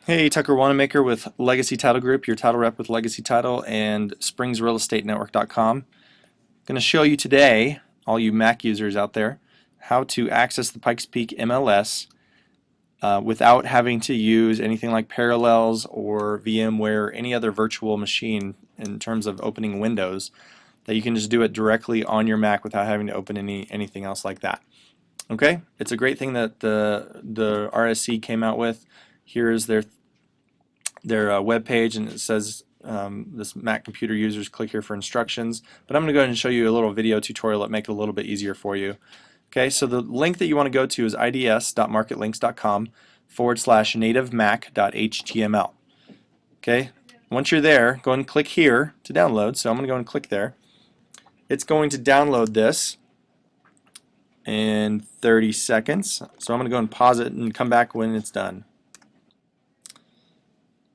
Hey, Tucker Wanamaker with Legacy Title Group, your title rep with Legacy Title and SpringsRealEstateNetwork.com. I'm going to show you today, all you Mac users out there, how to access the Pikes Peak MLS without having to use anything like Parallels or VMware or any other virtual machine in terms of opening Windows. That you can just do it directly on your Mac without having to open anything else like that. Okay, it's a great thing that the RSC came out with. Here is their web page, and it says this Mac computer users click here for instructions. But I'm going to go ahead and show you a little video tutorial that make it a little bit easier for you. Okay, so the link that you want to go to is ids.marketlinks.com/nativemac.html. Okay, once you're there, go and click here to download. So I'm going to go and click there. It's going to download this in 30 seconds. So I'm going to go and pause it and come back when it's done.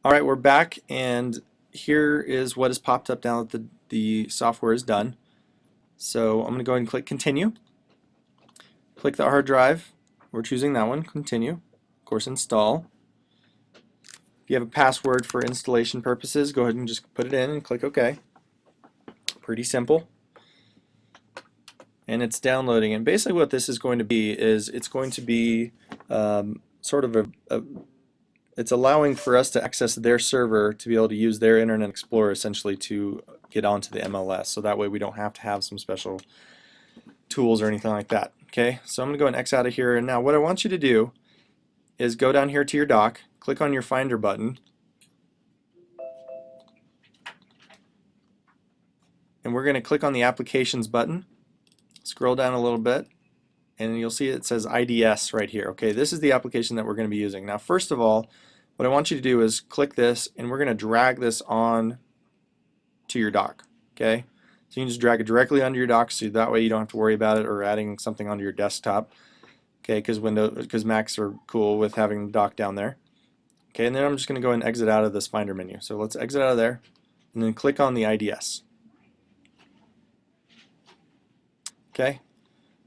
Alright, we're back, and here is what has popped up now that the software is done. So I'm going to go ahead and click continue. Click the hard drive. We're choosing that one. Continue. Of course, install. If you have a password for installation purposes, go ahead and just put it in and click OK. Pretty simple. And it's downloading. And basically what this is going to be is it's going to be sort of it's allowing for us to access their server to be able to use their Internet Explorer essentially to get onto the MLS. So that way we don't have to have some special tools or anything like that. Okay, so I'm going to go and X out of here. And now what I want you to do is go down here to your dock, click on your Finder button, and we're going to click on the Applications button, scroll down a little bit, and you'll see it says IDS right here. Okay, this is the application that we're going to be using. Now, first of all, what I want you to do is click this, and we're going to drag this on to your dock. Okay, so you can just drag it directly onto your dock, so that way you don't have to worry about it or adding something onto your desktop. Okay, because Macs are cool with having the dock down there. Okay, and then I'm just going to go and exit out of this Finder menu. So let's exit out of there, and then click on the IDS. Okay.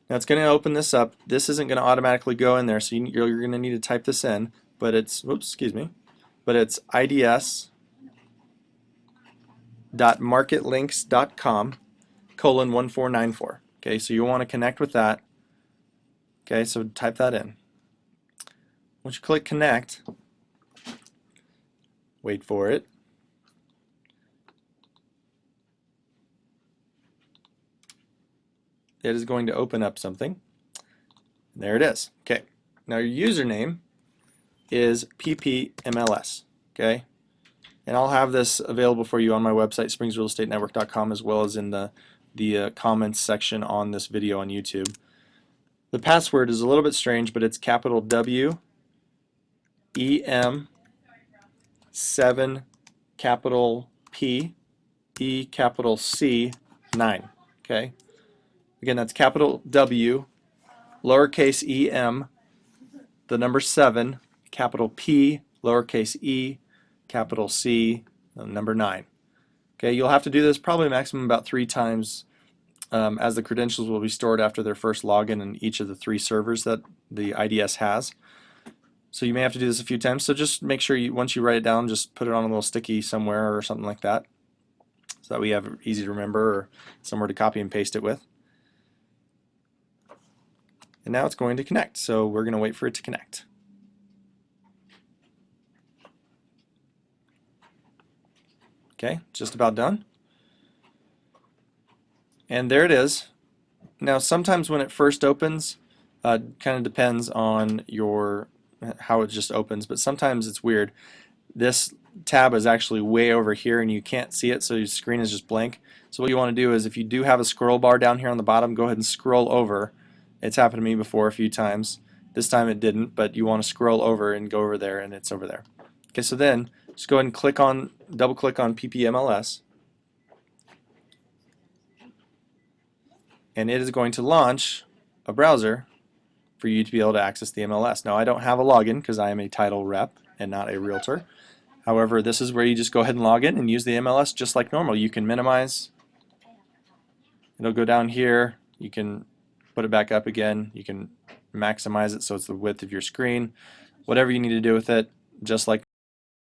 Now it's going to open this up. This isn't going to automatically go in there, so you're going to need to type this in. But it's but it's ids.marketlinks.com:1494. Okay, so you want to connect with that. Okay, so type that in. Once you click connect, wait for it. It is going to open up something. There it is. Okay, now your username is PPMLS. Okay, and I'll have this available for you on my website, SpringsRealEstateNetwork.com, as well as in the comments section on this video on YouTube. The password is a little bit strange, but it's capital W E M 7 capital P E capital C 9. Okay. Again, that's capital W, lowercase e m, the number 7, capital P, lowercase e, capital C, the number 9. Okay, you'll have to do this probably maximum about 3 times, as the credentials will be stored after their first login in each of the 3 servers that the IDS has. So you may have to do this a few times. So just make sure once you write it down, just put it on a little sticky somewhere or something like that, so that we have it easy to remember or somewhere to copy and paste it with. And now it's going to connect, so we're going to wait for it to connect. Okay, just about done. And there it is. Now sometimes when it first opens, kind of depends on how it just opens, but sometimes it's weird. This tab is actually way over here and you can't see it, so your screen is just blank. So what you want to do is, if you do have a scroll bar down here on the bottom, go ahead and scroll over. It's happened to me before a few times. This time it didn't, but you want to scroll over and go over there, and it's over there. Okay, so then just go ahead and double click on PPMLS, and it is going to launch a browser for you to be able to access the MLS. Now I don't have a login because I am a title rep and not a realtor. However, this is where you just go ahead and log in and use the MLS just like normal. You can minimize. It'll go down here. You can put it back up again. You can maximize it so it's the width of your screen. Whatever you need to do with it, just like